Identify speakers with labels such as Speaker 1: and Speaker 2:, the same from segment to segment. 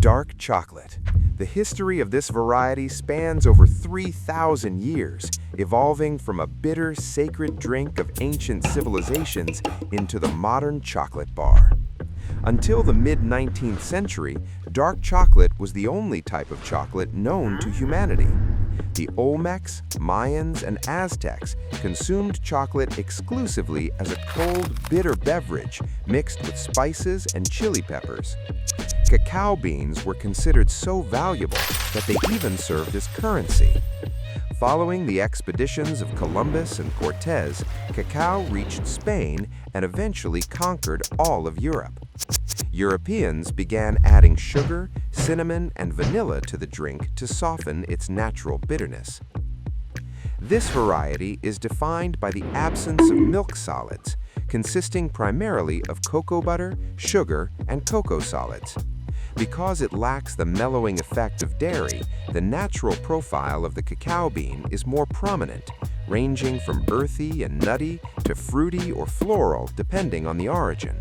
Speaker 1: Dark chocolate. The history of this variety spans over 3,000 years, evolving from a bitter, sacred drink of ancient civilizations into the modern chocolate bar. Until the mid-19th century, dark chocolate was the only type of chocolate known to humanity. The Olmecs, Mayans, and Aztecs consumed chocolate exclusively as a cold, bitter beverage mixed with spices and chili peppers. Cacao beans were considered so valuable that they even served as currency. Following the expeditions of Columbus and Cortez, cacao reached Spain and eventually conquered all of Europe. Europeans began adding sugar, cinnamon, and vanilla to the drink to soften its natural bitterness. This variety is defined by the absence of milk solids, consisting primarily of cocoa butter, sugar, and cocoa solids. Because it lacks the mellowing effect of dairy, the natural profile of the cacao bean is more prominent, ranging from earthy and nutty to fruity or floral depending on the origin.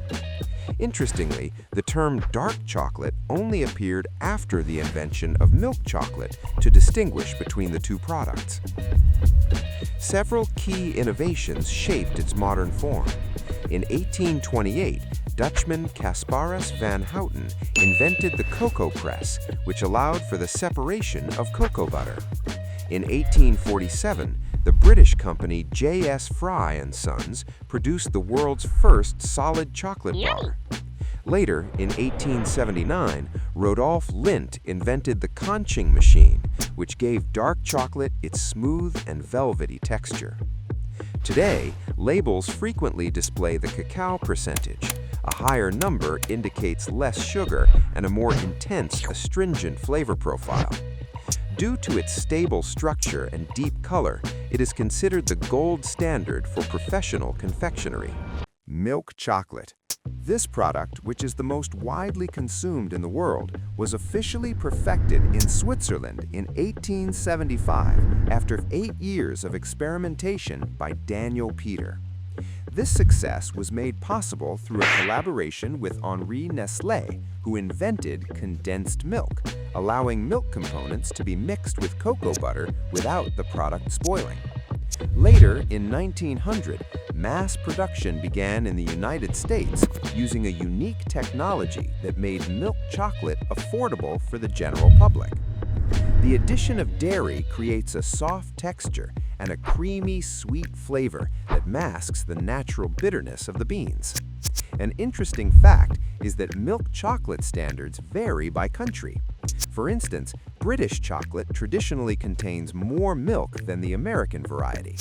Speaker 1: Interestingly, the term dark chocolate only appeared after the invention of milk chocolate to distinguish between the two products. Several key innovations shaped its modern form. In 1828, Dutchman Casparus van Houten invented the cocoa press, which allowed for the separation of cocoa butter. In 1847, the British company J.S. Fry & Sons produced the world's first solid chocolate bar. Later, in 1879, Rodolphe Lindt invented the conching machine, which gave dark chocolate its smooth and velvety texture. Today, labels frequently display the cacao percentage. A higher number indicates less sugar and a more intense, astringent flavor profile. Due to its stable structure and deep color, it is considered the gold standard for professional confectionery. Milk chocolate. This product, which is the most widely consumed in the world, was officially perfected in Switzerland in 1875 after 8 years of experimentation by Daniel Peter. This success was made possible through a collaboration with Henri Nestlé, who invented condensed milk, allowing milk components to be mixed with cocoa butter without the product spoiling. Later, in 1900, mass production began in the United States using a unique technology that made milk chocolate affordable for the general public. The addition of dairy creates a soft texture and a creamy, sweet flavor that masks the natural bitterness of the beans. An interesting fact is that milk chocolate standards vary by country. For instance, British chocolate traditionally contains more milk than the American variety.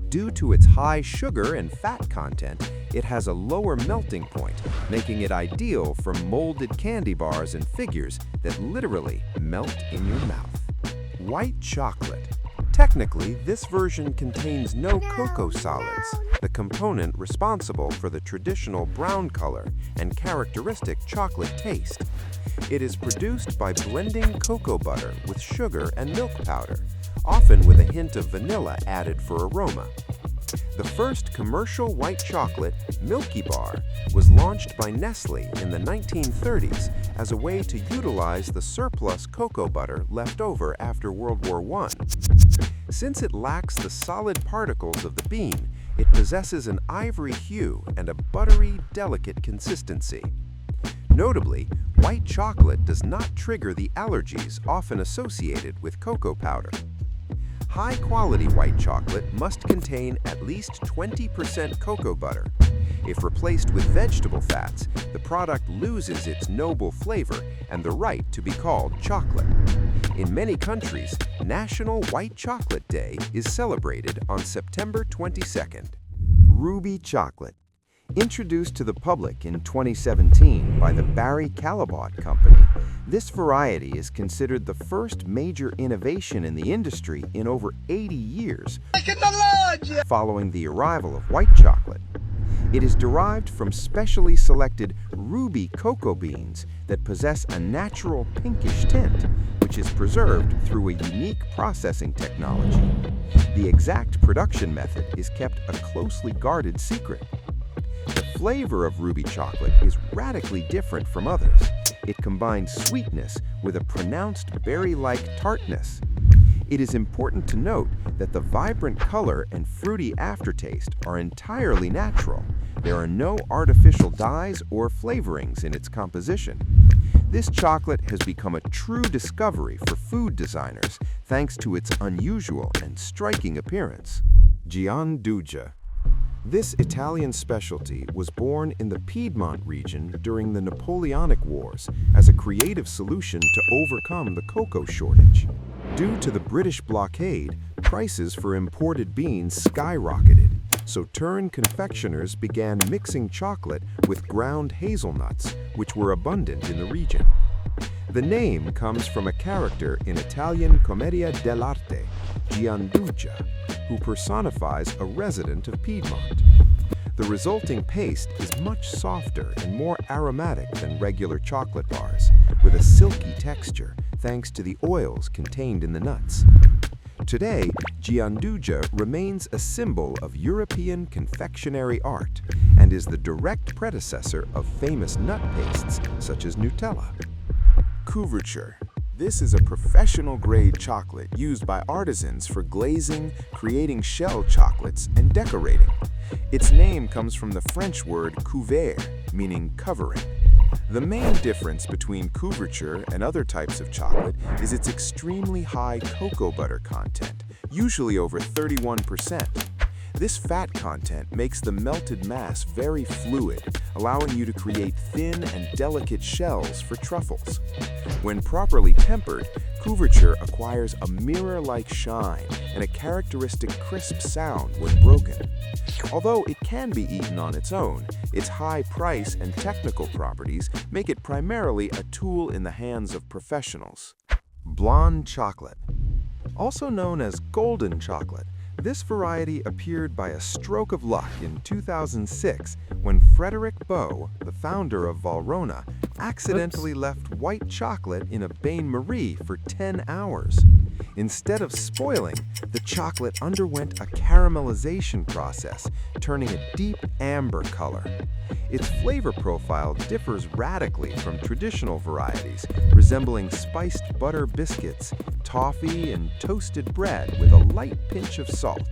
Speaker 1: Due to its high sugar and fat content, it has a lower melting point, making it ideal for molded candy bars and figures that literally melt in your mouth. White chocolate. Technically, this version contains no cocoa solids, the component responsible for the traditional brown color and characteristic chocolate taste. It is produced by blending cocoa butter with sugar and milk powder, often with a hint of vanilla added for aroma. The first commercial white chocolate, Milky Bar, was launched by Nestle in the 1930s as a way to utilize the surplus cocoa butter left over after World War I. Since it lacks the solid particles of the bean, it possesses an ivory hue and a buttery, delicate consistency. Notably, white chocolate does not trigger the allergies often associated with cocoa powder. High-quality white chocolate must contain at least 20% cocoa butter. If replaced with vegetable fats, the product loses its noble flavor and the right to be called chocolate. In many countries, National White Chocolate Day is celebrated on September 22nd. Ruby chocolate. Introduced to the public in 2017 by the Barry Callebaut Company, this variety is considered the first major innovation in the industry in over 80 years, following the arrival of white chocolate. It is derived from specially selected ruby cocoa beans that possess a natural pinkish tint, which is preserved through a unique processing technology. The exact production method is kept a closely guarded secret. The flavor of ruby chocolate is radically different from others. It combines sweetness with a pronounced berry-like tartness. It is important to note that the vibrant color and fruity aftertaste are entirely natural. There are no artificial dyes or flavorings in its composition. This chocolate has become a true discovery for food designers thanks to its unusual and striking appearance. Gianduja. This Italian specialty was born in the Piedmont region during the Napoleonic Wars as a creative solution to overcome the cocoa shortage. Due to the British blockade, prices for imported beans skyrocketed, so Turin confectioners began mixing chocolate with ground hazelnuts, which were abundant in the region. The name comes from a character in Italian commedia dell'arte, Gianduja, who personifies a resident of Piedmont. The resulting paste is much softer and more aromatic than regular chocolate bars, with a silky texture thanks to the oils contained in the nuts. Today, Gianduja remains a symbol of European confectionery art and is the direct predecessor of famous nut pastes such as Nutella.
Speaker 2: Couverture. This is a professional-grade chocolate used by artisans for glazing, creating shell chocolates, and decorating. Its name comes from the French word couvert, meaning covering. The main difference between couverture and other types of chocolate is its extremely high cocoa butter content, usually over 31%. This fat content makes the melted mass very fluid, allowing you to create thin and delicate shells for truffles. When properly tempered, couverture acquires a mirror-like shine and a characteristic crisp sound when broken. Although it can be eaten on its own, its high price and technical properties make it primarily a tool in the hands of professionals.
Speaker 1: Blonde chocolate. Also known as golden chocolate, this variety appeared by a stroke of luck in 2006 when Frederick Beau, the founder of Valrhona, accidentally left white chocolate in a bain-marie for 10 hours. Instead of spoiling, the chocolate underwent a caramelization process, turning a deep amber color. Its flavor profile differs radically from traditional varieties, resembling spiced butter biscuits, toffee, and toasted bread with a light pinch of salt.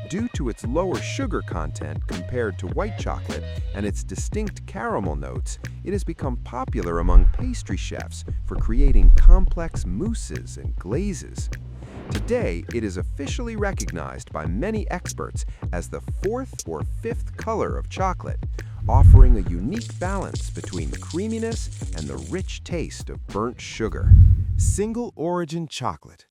Speaker 1: Due to its lower sugar content compared to white chocolate and its distinct caramel notes, it has become popular among pastry chefs for creating complex mousses and glazes. Today, it is officially recognized by many experts as the fourth or fifth color of chocolate, offering a unique balance between creaminess and the rich taste of burnt sugar. Single-origin chocolate.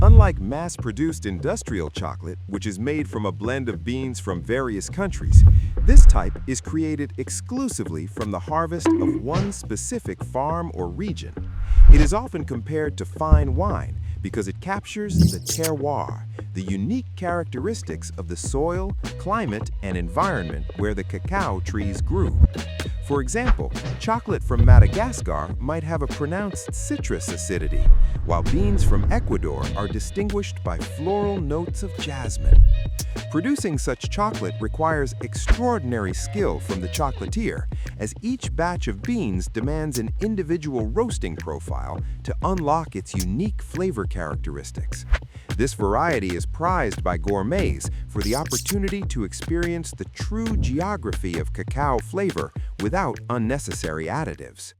Speaker 1: Unlike mass-produced industrial chocolate, which is made from a blend of beans from various countries, this type is created exclusively from the harvest of one specific farm or region. It is often compared to fine wine because it captures the terroir, the unique characteristics of the soil, climate, and environment where the cacao trees grew. For example, chocolate from Madagascar might have a pronounced citrus acidity, while beans from Ecuador are distinguished by floral notes of jasmine. Producing such chocolate requires extraordinary skill from the chocolatier, as each batch of beans demands an individual roasting profile to unlock its unique flavor characteristics. This variety is prized by gourmets for the opportunity to experience the true geography of cacao flavor without unnecessary additives.